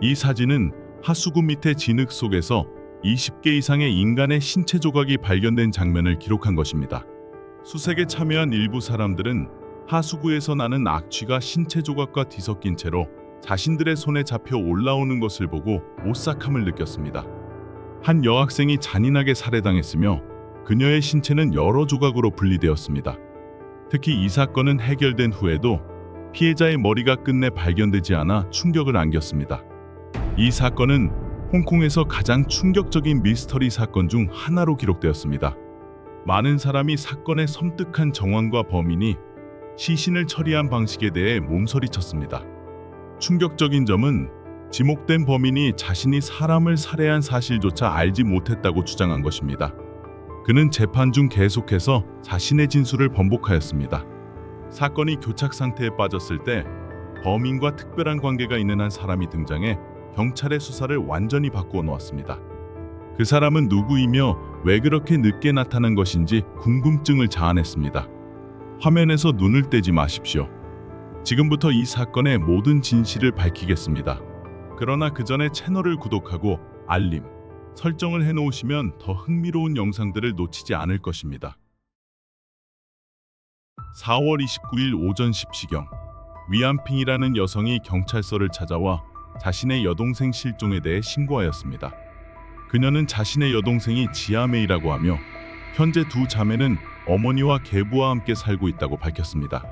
이 사진은 하수구 밑의 진흙 속에서 20개 이상의 인간의 신체 조각이 발견된 장면을 기록한 것입니다. 수색에 참여한 일부 사람들은 하수구에서 나는 악취가 신체 조각과 뒤섞인 채로 자신들의 손에 잡혀 올라오는 것을 보고 오싹함을 느꼈습니다. 한 여학생이 잔인하게 살해당했으며 그녀의 신체는 여러 조각으로 분리되었습니다. 특히 이 사건은 해결된 후에도 피해자의 머리가 끝내 발견되지 않아 충격을 안겼습니다. 이 사건은 홍콩에서 가장 충격적인 미스터리 사건 중 하나로 기록되었습니다. 많은 사람이 사건의 섬뜩한 정황과 범인이 시신을 처리한 방식에 대해 몸서리쳤습니다. 충격적인 점은 지목된 범인이 자신이 사람을 살해한 사실조차 알지 못했다고 주장한 것입니다. 그는 재판 중 계속해서 자신의 진술을 번복하였습니다. 사건이 교착 상태에 빠졌을 때 범인과 특별한 관계가 있는 한 사람이 등장해 경찰의 수사를 완전히 바꾸어 놓았습니다. 그 사람은 누구이며 왜 그렇게 늦게 나타난 것인지 궁금증을 자아냈습니다. 화면에서 눈을 떼지 마십시오. 지금부터 이 사건의 모든 진실을 밝히겠습니다. 그러나 그 전에 채널을 구독하고 알림, 설정을 해놓으시면 더 흥미로운 영상들을 놓치지 않을 것입니다. 4월 29일 오전 10시경 위안핑이라는 여성이 경찰서를 찾아와 자신의 여동생 실종에 대해 신고하였습니다. 그녀는 자신의 여동생이 지아메이라고 하며 현재 두 자매는 어머니와 계부와 함께 살고 있다고 밝혔습니다.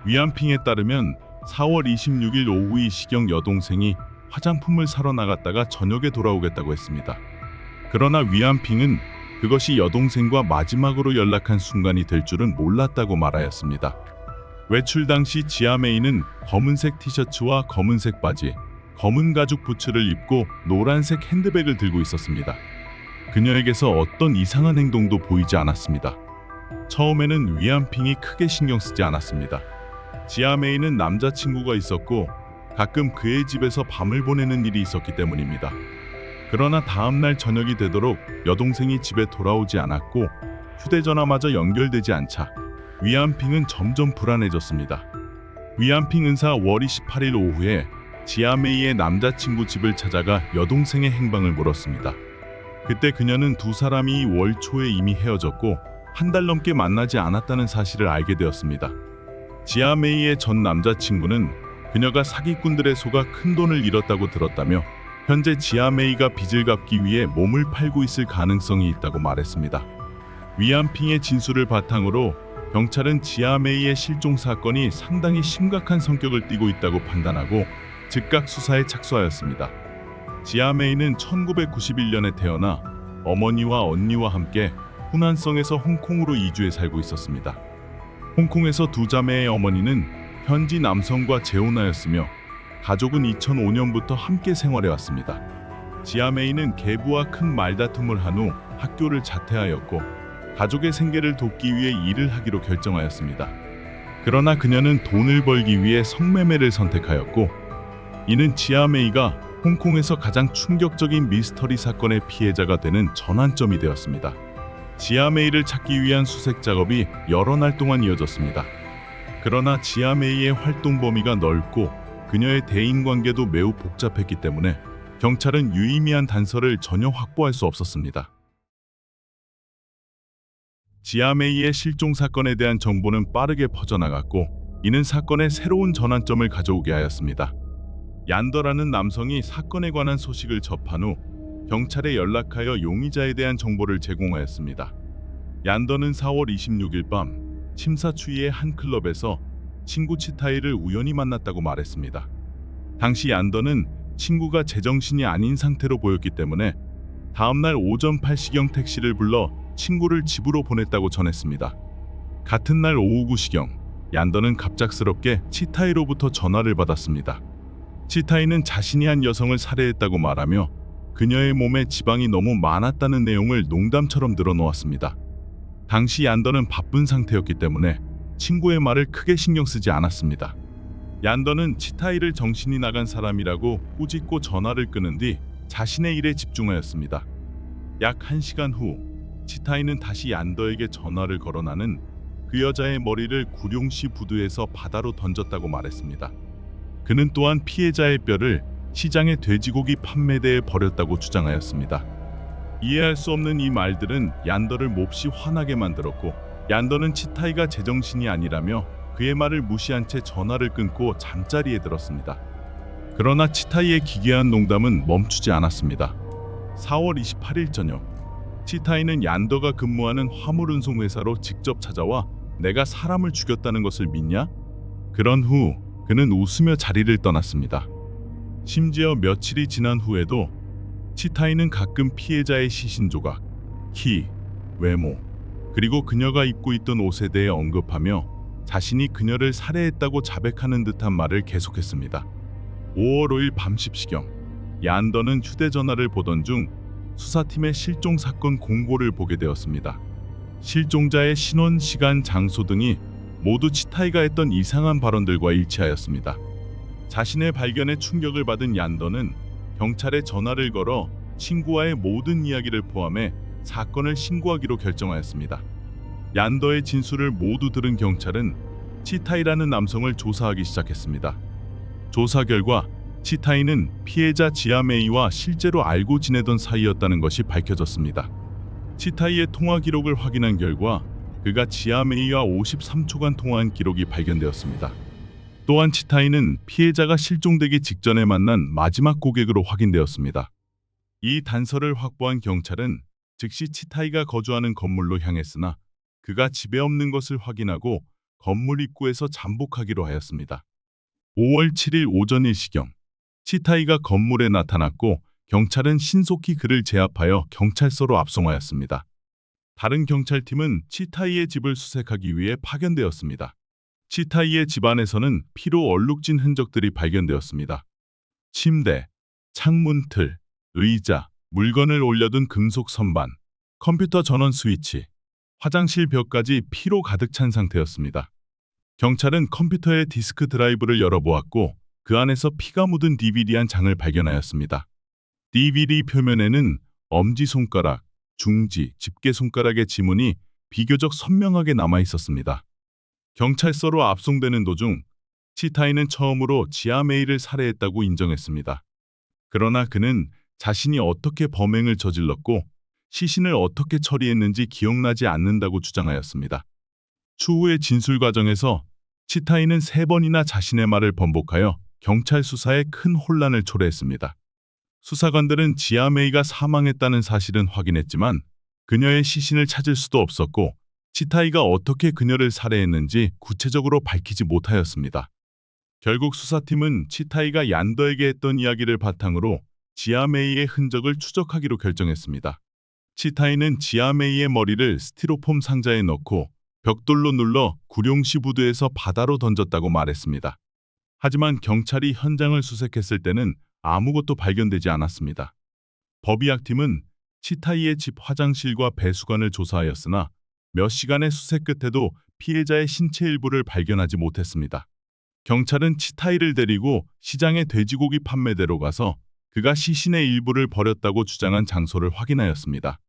위안핑에 따르면 4월 26일 오후 이 시경 여동생이 화장품을 사러 나갔다가 저녁에 돌아오겠다고 했습니다. 그러나 위안핑은 그것이 여동생과 마지막으로 연락한 순간이 될 줄은 몰랐다고 말하였습니다. 외출 당시 지아메이는 검은색 티셔츠와 검은색 바지, 검은 가죽 부츠를 입고 노란색 핸드백을 들고 있었습니다. 그녀에게서 어떤 이상한 행동도 보이지 않았습니다. 처음에는 위안핑이 크게 신경 쓰지 않았습니다. 지아메이는 남자친구가 있었고 가끔 그의 집에서 밤을 보내는 일이 있었기 때문입니다. 그러나 다음날 저녁이 되도록 여동생이 집에 돌아오지 않았고 휴대전화마저 연결되지 않자 위안핑은 점점 불안해졌습니다. 위안핑 은사 월 28일 오후에 지아메이의 남자친구 집을 찾아가 여동생의 행방을 물었습니다. 그때 그녀는 두 사람이 월 초에 이미 헤어졌고 한 달 넘게 만나지 않았다는 사실을 알게 되었습니다. 지아메이의 전 남자친구는 그녀가 사기꾼들의 속아 큰 돈을 잃었다고 들었다며 현재 지아메이가 빚을 갚기 위해 몸을 팔고 있을 가능성이 있다고 말했습니다. 위안핑의 진술을 바탕으로 경찰은 지아메이의 실종 사건이 상당히 심각한 성격을 띠고 있다고 판단하고 즉각 수사에 착수하였습니다. 지아메이는 1991년에 태어나 어머니와 언니와 함께 후난성에서 홍콩으로 이주해 살고 있었습니다. 홍콩에서 두 자매의 어머니는 현지 남성과 재혼하였으며 가족은 2005년부터 함께 생활해왔습니다. 지아메이는 계부와 큰 말다툼을 한 후 학교를 자퇴하였고 가족의 생계를 돕기 위해 일을 하기로 결정하였습니다. 그러나 그녀는 돈을 벌기 위해 성매매를 선택하였고 이는 지아메이가 홍콩에서 가장 충격적인 미스터리 사건의 피해자가 되는 전환점이 되었습니다. 지아메이를 찾기 위한 수색 작업이 여러 날 동안 이어졌습니다. 그러나 지아메이의 활동 범위가 넓고 그녀의 대인관계도 매우 복잡했기 때문에 경찰은 유의미한 단서를 전혀 확보할 수 없었습니다. 지아메이의 실종 사건에 대한 정보는 빠르게 퍼져나갔고 이는 사건의 새로운 전환점을 가져오게 하였습니다. 얀더라는 남성이 사건에 관한 소식을 접한 후 경찰에 연락하여 용의자에 대한 정보를 제공하였습니다. 얀더는 4월 26일 밤 침사추이의 한 클럽에서 친구 치타이를 우연히 만났다고 말했습니다. 당시 얀더는 친구가 제정신이 아닌 상태로 보였기 때문에 다음날 오전 8시경 택시를 불러 친구를 집으로 보냈다고 전했습니다. 같은 날 오후 9시경 얀더는 갑작스럽게 치타이로부터 전화를 받았습니다. 치타이는 자신이 한 여성을 살해했다고 말하며 그녀의 몸에 지방이 너무 많았다는 내용을 농담처럼 늘어놓았습니다. 당시 얀더는 바쁜 상태였기 때문에 친구의 말을 크게 신경 쓰지 않았습니다. 얀더는 치타이를 정신이 나간 사람이라고 꾸짖고 전화를 끊은 뒤 자신의 일에 집중하였습니다. 약 1시간 후 치타이는 다시 얀더에게 전화를 걸어 나는 그 여자의 머리를 구룡시 부두에서 바다로 던졌다고 말했습니다. 그는 또한 피해자의 뼈를 시장에 돼지고기 판매대에 버렸다고 주장하였습니다. 이해할 수 없는 이 말들은 얀더를 몹시 화나게 만들었고, 얀더는 치타이가 제정신이 아니라며 그의 말을 무시한 채 전화를 끊고 잠자리에 들었습니다. 그러나 치타이의 기괴한 농담은 멈추지 않았습니다. 4월 28일 저녁, 치타이는 얀더가 근무하는 화물 운송 회사로 직접 찾아와 내가 사람을 죽였다는 것을 믿냐? 그런 후 그는 웃으며 자리를 떠났습니다. 심지어 며칠이 지난 후에도 치타이는 가끔 피해자의 시신 조각, 키, 외모, 그리고 그녀가 입고 있던 옷에 대해 언급하며 자신이 그녀를 살해했다고 자백하는 듯한 말을 계속했습니다. 5월 5일 밤 10시경, 얀더는 휴대전화를 보던 중 수사팀의 실종 사건 공고를 보게 되었습니다. 실종자의 신원, 시간, 장소 등이 모두 치타이가 했던 이상한 발언들과 일치하였습니다. 자신의 발견에 충격을 받은 얀더는 경찰에 전화를 걸어 친구와의 모든 이야기를 포함해 사건을 신고하기로 결정하였습니다. 얀더의 진술을 모두 들은 경찰은 치타이라는 남성을 조사하기 시작했습니다. 조사 결과 치타이는 피해자 지아메이와 실제로 알고 지내던 사이였다는 것이 밝혀졌습니다. 치타이의 통화 기록을 확인한 결과 그가 지아메이와 53초간 통화한 기록이 발견되었습니다. 또한 치타이는 피해자가 실종되기 직전에 만난 마지막 고객으로 확인되었습니다. 이 단서를 확보한 경찰은 즉시 치타이가 거주하는 건물로 향했으나 그가 집에 없는 것을 확인하고 건물 입구에서 잠복하기로 하였습니다. 5월 7일 오전 1시경, 치타이가 건물에 나타났고 경찰은 신속히 그를 제압하여 경찰서로 압송하였습니다. 다른 경찰팀은 치타이의 집을 수색하기 위해 파견되었습니다. 치타이의 집 안에서는 피로 얼룩진 흔적들이 발견되었습니다. 침대, 창문 틀, 의자, 물건을 올려둔 금속 선반, 컴퓨터 전원 스위치, 화장실 벽까지 피로 가득 찬 상태였습니다. 경찰은 컴퓨터의 디스크 드라이브를 열어보았고 그 안에서 피가 묻은 DVD 한 장을 발견하였습니다. DVD 표면에는 엄지손가락, 중지, 집게손가락의 지문이 비교적 선명하게 남아 있었습니다. 경찰서로 압송되는 도중 치타이는 처음으로 지아메이를 살해했다고 인정했습니다. 그러나 그는 자신이 어떻게 범행을 저질렀고 시신을 어떻게 처리했는지 기억나지 않는다고 주장하였습니다. 추후의 진술 과정에서 치타이는 3번이나 자신의 말을 번복하여 경찰 수사에 큰 혼란을 초래했습니다. 수사관들은 지아메이가 사망했다는 사실은 확인했지만 그녀의 시신을 찾을 수도 없었고 치타이가 어떻게 그녀를 살해했는지 구체적으로 밝히지 못하였습니다. 결국 수사팀은 치타이가 얀더에게 했던 이야기를 바탕으로 지아메이의 흔적을 추적하기로 결정했습니다. 치타이는 지아메이의 머리를 스티로폼 상자에 넣고 벽돌로 눌러 구룡시 부두에서 바다로 던졌다고 말했습니다. 하지만 경찰이 현장을 수색했을 때는 아무것도 발견되지 않았습니다. 법의학팀은 치타이의 집 화장실과 배수관을 조사하였으나 몇 시간의 수색 끝에도 피해자의 신체 일부를 발견하지 못했습니다. 경찰은 치타이를 데리고 시장의 돼지고기 판매대로 가서 그가 시신의 일부를 버렸다고 주장한 장소를 확인하였습니다.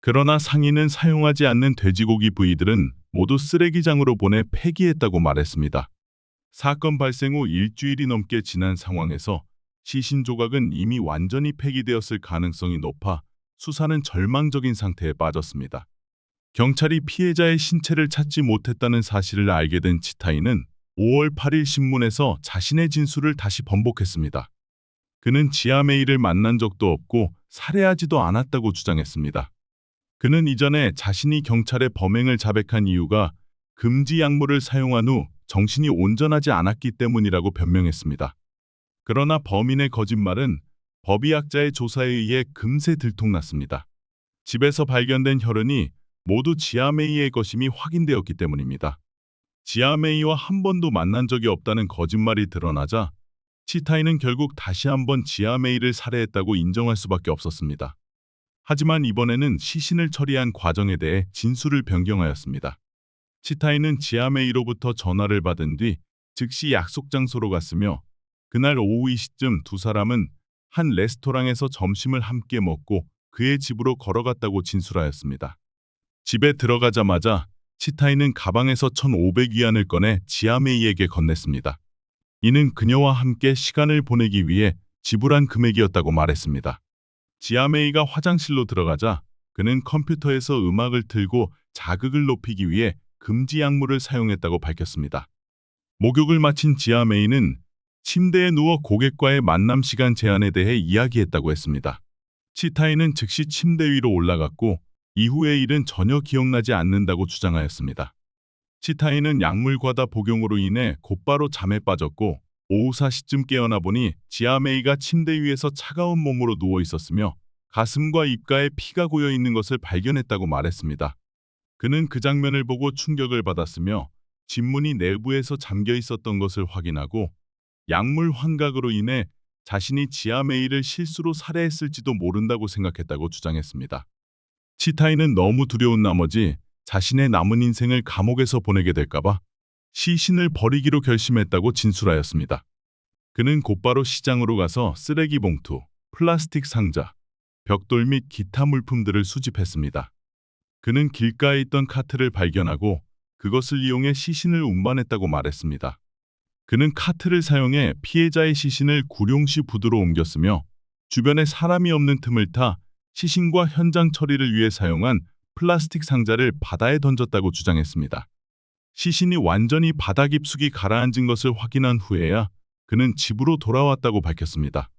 그러나 상인은 사용하지 않는 돼지고기 부위들은 모두 쓰레기장으로 보내 폐기했다고 말했습니다. 사건 발생 후 일주일이 넘게 지난 상황에서 시신 조각은 이미 완전히 폐기되었을 가능성이 높아 수사는 절망적인 상태에 빠졌습니다. 경찰이 피해자의 신체를 찾지 못했다는 사실을 알게 된 치타이는 5월 8일 신문에서 자신의 진술을 다시 번복했습니다. 그는 지아메이를 만난 적도 없고 살해하지도 않았다고 주장했습니다. 그는 이전에 자신이 경찰의 범행을 자백한 이유가 금지 약물을 사용한 후 정신이 온전하지 않았기 때문이라고 변명했습니다. 그러나 범인의 거짓말은 법의학자의 조사에 의해 금세 들통났습니다. 집에서 발견된 혈흔이 모두 지아메이의 것임이 확인되었기 때문입니다. 지아메이와 한 번도 만난 적이 없다는 거짓말이 드러나자 치타이는 결국 다시 한번 지아메이를 살해했다고 인정할 수밖에 없었습니다. 하지만 이번에는 시신을 처리한 과정에 대해 진술을 변경하였습니다. 치타이는 지아메이로부터 전화를 받은 뒤 즉시 약속 장소로 갔으며 그날 오후 2시쯤 두 사람은 한 레스토랑에서 점심을 함께 먹고 그의 집으로 걸어갔다고 진술하였습니다. 집에 들어가자마자 치타이는 가방에서 1,500위안을 꺼내 지아메이에게 건넸습니다. 이는 그녀와 함께 시간을 보내기 위해 지불한 금액이었다고 말했습니다. 지아메이가 화장실로 들어가자 그는 컴퓨터에서 음악을 틀고 자극을 높이기 위해 금지 약물을 사용했다고 밝혔습니다. 목욕을 마친 지아메이는 침대에 누워 고객과의 만남 시간 제한에 대해 이야기했다고 했습니다. 치타이는 즉시 침대 위로 올라갔고 이후의 일은 전혀 기억나지 않는다고 주장하였습니다. 치타이는 약물 과다 복용으로 인해 곧바로 잠에 빠졌고 오후 4시쯤 깨어나 보니 지아메이가 침대 위에서 차가운 몸으로 누워 있었으며 가슴과 입가에 피가 고여 있는 것을 발견했다고 말했습니다. 그는 그 장면을 보고 충격을 받았으며 진문이 내부에서 잠겨 있었던 것을 확인하고 약물 환각으로 인해 자신이 지아메이를 실수로 살해했을지도 모른다고 생각했다고 주장했습니다. 치타이는 너무 두려운 나머지 자신의 남은 인생을 감옥에서 보내게 될까봐 시신을 버리기로 결심했다고 진술하였습니다. 그는 곧바로 시장으로 가서 쓰레기 봉투, 플라스틱 상자, 벽돌 및 기타 물품들을 수집했습니다. 그는 길가에 있던 카트를 발견하고 그것을 이용해 시신을 운반했다고 말했습니다. 그는 카트를 사용해 피해자의 시신을 구룡시 부두로 옮겼으며 주변에 사람이 없는 틈을 타 시신과 현장 처리를 위해 사용한 플라스틱 상자를 바다에 던졌다고 주장했습니다. 시신이 완전히 바다 깊숙이 가라앉은 것을 확인한 후에야 그는 집으로 돌아왔다고 밝혔습니다.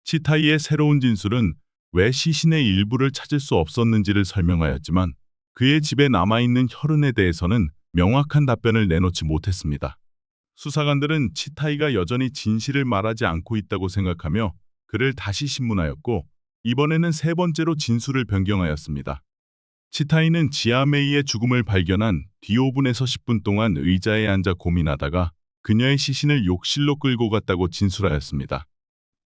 치타이의 새로운 진술은 왜 시신의 일부를 찾을 수 없었는지를 설명하였지만 그의 집에 남아있는 혈흔에 대해서는 명확한 답변을 내놓지 못했습니다. 수사관들은 치타이가 여전히 진실을 말하지 않고 있다고 생각하며 그를 다시 신문하였고 이번에는 세 번째로 진술을 변경하였습니다. 치타이는 지아메이의 죽음을 발견한 뒤 5분에서 10분 동안 의자에 앉아 고민하다가 그녀의 시신을 욕실로 끌고 갔다고 진술하였습니다.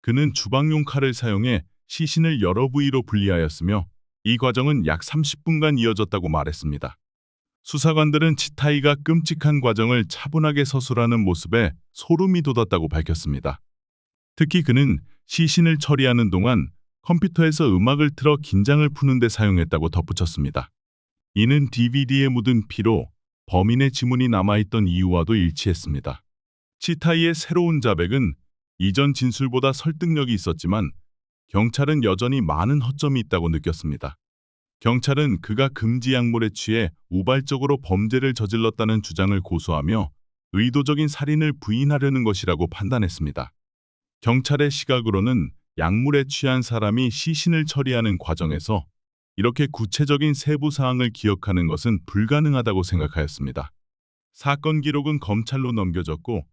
그는 주방용 칼을 사용해 시신을 여러 부위로 분리하였으며 이 과정은 약 30분간 이어졌다고 말했습니다. 수사관들은 치타이가 끔찍한 과정을 차분하게 서술하는 모습에 소름이 돋았다고 밝혔습니다. 특히 그는 시신을 처리하는 동안 컴퓨터에서 음악을 틀어 긴장을 푸는 데 사용했다고 덧붙였습니다. 이는 DVD에 묻은 피로 범인의 지문이 남아있던 이유와도 일치했습니다. 치타이의 새로운 자백은 이전 진술보다 설득력이 있었지만 경찰은 여전히 많은 허점이 있다고 느꼈습니다. 경찰은 그가 금지 약물에 취해 우발적으로 범죄를 저질렀다는 주장을 고수하며 의도적인 살인을 부인하려는 것이라고 판단했습니다. 경찰의 시각으로는 약물에 취한 사람이 시신을 처리하는 과정에서 이렇게 구체적인 세부 사항을 기억하는 것은 불가능하다고 생각하였습니다. 사건 기록은 검찰로 넘겨졌고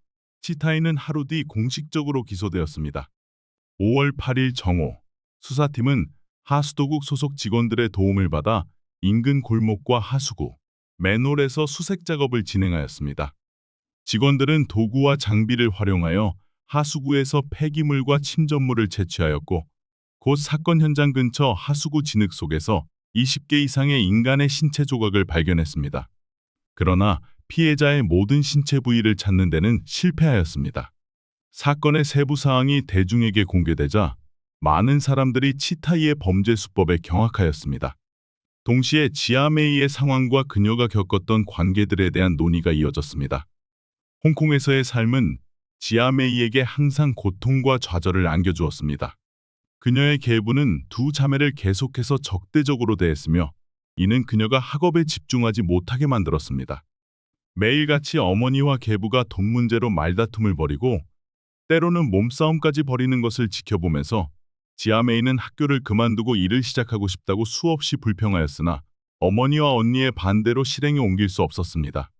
치타이는 하루 뒤 공식적으로 기소되었습니다. 5월 8일 정오, 수사팀은 하수도국 소속 직원들의 도움을 받아 인근 골목과 하수구, 맨홀에서 수색 작업을 진행하였습니다. 직원들은 도구와 장비를 활용하여 하수구에서 폐기물과 침전물을 채취하였고 곧 사건 현장 근처 하수구 진흙 속에서 20개 이상의 인간의 신체 조각을 발견했습니다. 그러나 피해자의 모든 신체 부위를 찾는 데는 실패하였습니다. 사건의 세부 사항이 대중에게 공개되자 많은 사람들이 치타이의 범죄 수법에 경악하였습니다. 동시에 지아메이의 상황과 그녀가 겪었던 관계들에 대한 논의가 이어졌습니다. 홍콩에서의 삶은 지아메이에게 항상 고통과 좌절을 안겨주었습니다. 그녀의 계부는 두 자매를 계속해서 적대적으로 대했으며 이는 그녀가 학업에 집중하지 못하게 만들었습니다. 매일같이 어머니와 계부가 돈 문제로 말다툼을 벌이고 때로는 몸싸움까지 벌이는 것을 지켜보면서 지아메이는 학교를 그만두고 일을 시작하고 싶다고 수없이 불평하였으나 어머니와 언니의 반대로 실행에 옮길 수 없었습니다.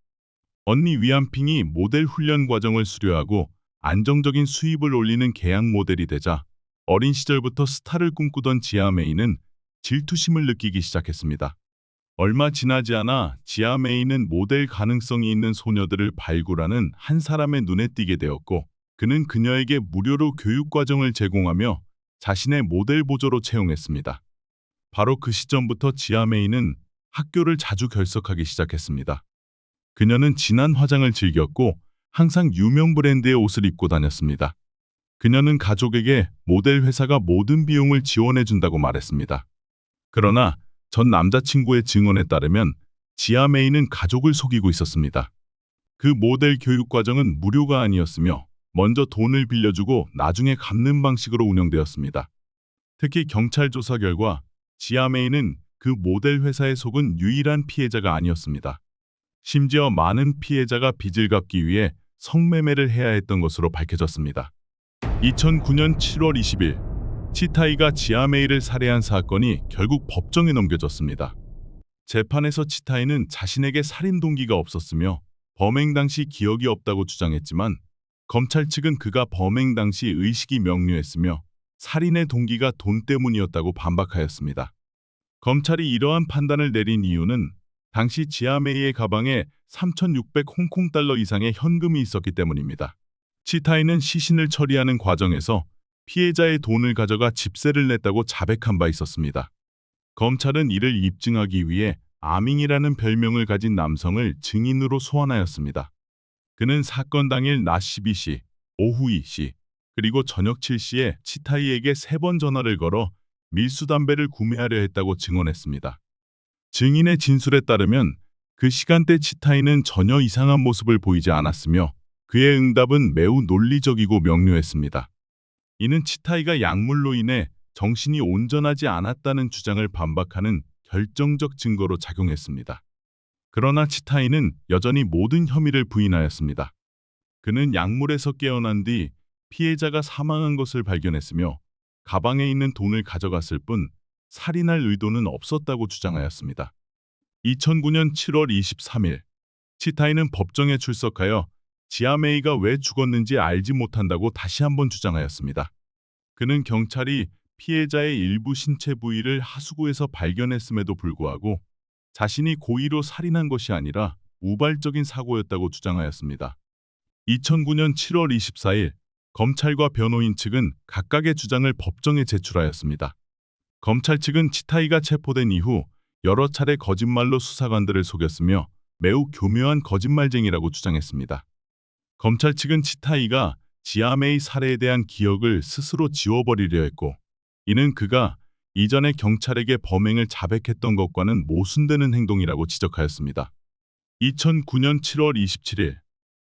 언니 위안핑이 모델 훈련 과정을 수료하고 안정적인 수입을 올리는 계약 모델이 되자 어린 시절부터 스타를 꿈꾸던 지아메이는 질투심을 느끼기 시작했습니다. 얼마 지나지 않아 지아메이는 모델 가능성이 있는 소녀들을 발굴하는 한 사람의 눈에 띄게 되었고 그는 그녀에게 무료로 교육 과정을 제공하며 자신의 모델 보조로 채용했습니다. 바로 그 시점부터 지아메이는 학교를 자주 결석하기 시작했습니다. 그녀는 진한 화장을 즐겼고 항상 유명 브랜드의 옷을 입고 다녔습니다. 그녀는 가족에게 모델 회사가 모든 비용을 지원해준다고 말했습니다. 그러나 전 남자친구의 증언에 따르면 지아메이는 가족을 속이고 있었습니다. 그 모델 교육 과정은 무료가 아니었으며 먼저 돈을 빌려주고 나중에 갚는 방식으로 운영되었습니다. 특히 경찰 조사 결과 지아메이는 그 모델 회사에 속은 유일한 피해자가 아니었습니다. 심지어 많은 피해자가 빚을 갚기 위해 성매매를 해야 했던 것으로 밝혀졌습니다. 2009년 7월 20일 치타이가 지아메이를 살해한 사건이 결국 법정에 넘겨졌습니다. 재판에서 치타이는 자신에게 살인 동기가 없었으며 범행 당시 기억이 없다고 주장했지만 검찰 측은 그가 범행 당시 의식이 명료했으며 살인의 동기가 돈 때문이었다고 반박하였습니다. 검찰이 이러한 판단을 내린 이유는 당시 지아메이의 가방에 3,600 홍콩 달러 이상의 현금이 있었기 때문입니다. 치타이는 시신을 처리하는 과정에서 피해자의 돈을 가져가 집세를 냈다고 자백한 바 있었습니다. 검찰은 이를 입증하기 위해 아밍이라는 별명을 가진 남성을 증인으로 소환하였습니다. 그는 사건 당일 낮 12시, 오후 2시, 그리고 저녁 7시에 치타이에게 3번 전화를 걸어 밀수담배를 구매하려 했다고 증언했습니다. 증인의 진술에 따르면 그 시간대 치타이는 전혀 이상한 모습을 보이지 않았으며 그의 응답은 매우 논리적이고 명료했습니다. 이는 치타이가 약물로 인해 정신이 온전하지 않았다는 주장을 반박하는 결정적 증거로 작용했습니다. 그러나 치타이는 여전히 모든 혐의를 부인하였습니다. 그는 약물에서 깨어난 뒤 피해자가 사망한 것을 발견했으며 가방에 있는 돈을 가져갔을 뿐 살인할 의도는 없었다고 주장하였습니다. 2009년 7월 23일 치타이는 법정에 출석하여 지아메이가 왜 죽었는지 알지 못한다고 다시 한번 주장하였습니다. 그는 경찰이 피해자의 일부 신체 부위를 하수구에서 발견했음에도 불구하고 자신이 고의로 살인한 것이 아니라 우발적인 사고였다고 주장하였습니다. 2009년 7월 24일 검찰과 변호인 측은 각각의 주장을 법정에 제출하였습니다. 검찰 측은 치타이가 체포된 이후 여러 차례 거짓말로 수사관들을 속였으며 매우 교묘한 거짓말쟁이라고 주장했습니다. 검찰 측은 치타이가 지아메이 살해에 대한 기억을 스스로 지워버리려 했고 이는 그가 이전에 경찰에게 범행을 자백했던 것과는 모순되는 행동이라고 지적하였습니다. 2009년 7월 27일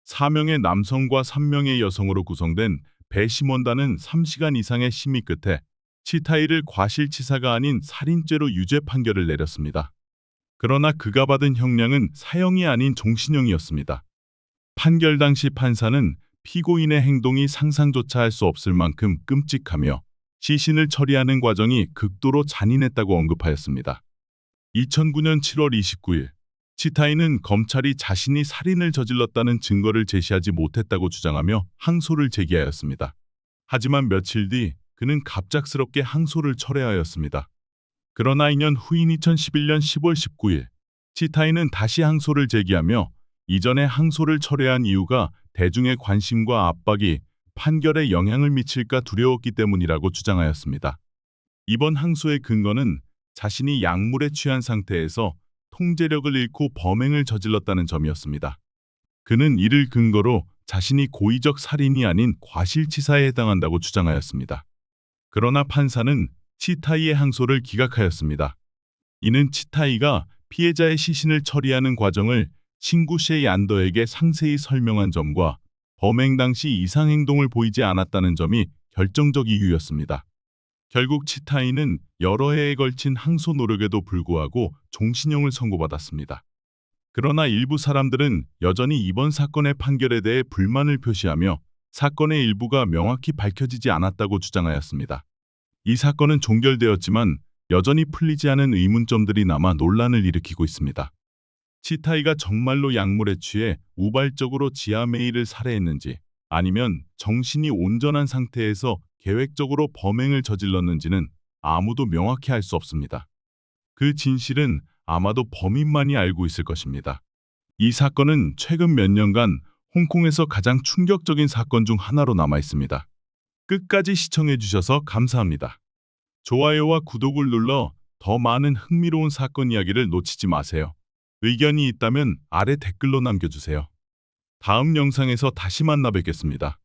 4명의 남성과 3명의 여성으로 구성된 배심원단은 3시간 이상의 심의 끝에 치타이를 과실치사가 아닌 살인죄로 유죄 판결을 내렸습니다. 그러나 그가 받은 형량은 사형이 아닌 종신형이었습니다. 판결 당시 판사는 피고인의 행동이 상상조차 할 수 없을 만큼 끔찍하며 시신을 처리하는 과정이 극도로 잔인했다고 언급하였습니다. 2009년 7월 29일 치타이는 검찰이 자신이 살인을 저질렀다는 증거를 제시하지 못했다고 주장하며 항소를 제기하였습니다. 하지만 며칠 뒤 그는 갑작스럽게 항소를 철회하였습니다. 그러나 2년 후인 2011년 10월 19일 치타이는 다시 항소를 제기하며 이전에 항소를 철회한 이유가 대중의 관심과 압박이 판결에 영향을 미칠까 두려웠기 때문이라고 주장하였습니다. 이번 항소의 근거는 자신이 약물에 취한 상태에서 통제력을 잃고 범행을 저질렀다는 점이었습니다. 그는 이를 근거로 자신이 고의적 살인이 아닌 과실치사에 해당한다고 주장하였습니다. 그러나 판사는 치타이의 항소를 기각하였습니다. 이는 치타이가 피해자의 시신을 처리하는 과정을 친구 셰이 안더에게 상세히 설명한 점과 범행 당시 이상 행동을 보이지 않았다는 점이 결정적 이유였습니다. 결국 치타이는 여러 해에 걸친 항소 노력에도 불구하고 종신형을 선고받았습니다. 그러나 일부 사람들은 여전히 이번 사건의 판결에 대해 불만을 표시하며 사건의 일부가 명확히 밝혀지지 않았다고 주장하였습니다. 이 사건은 종결되었지만 여전히 풀리지 않은 의문점들이 남아 논란을 일으키고 있습니다. 치타이가 정말로 약물에 취해 우발적으로 지아메이를 살해했는지 아니면 정신이 온전한 상태에서 계획적으로 범행을 저질렀는지는 아무도 명확히 알 수 없습니다. 그 진실은 아마도 범인만이 알고 있을 것입니다. 이 사건은 최근 몇 년간 홍콩에서 가장 충격적인 사건 중 하나로 남아 있습니다. 끝까지 시청해 주셔서 감사합니다. 좋아요와 구독을 눌러 더 많은 흥미로운 사건 이야기를 놓치지 마세요. 의견이 있다면 아래 댓글로 남겨주세요. 다음 영상에서 다시 만나 뵙겠습니다.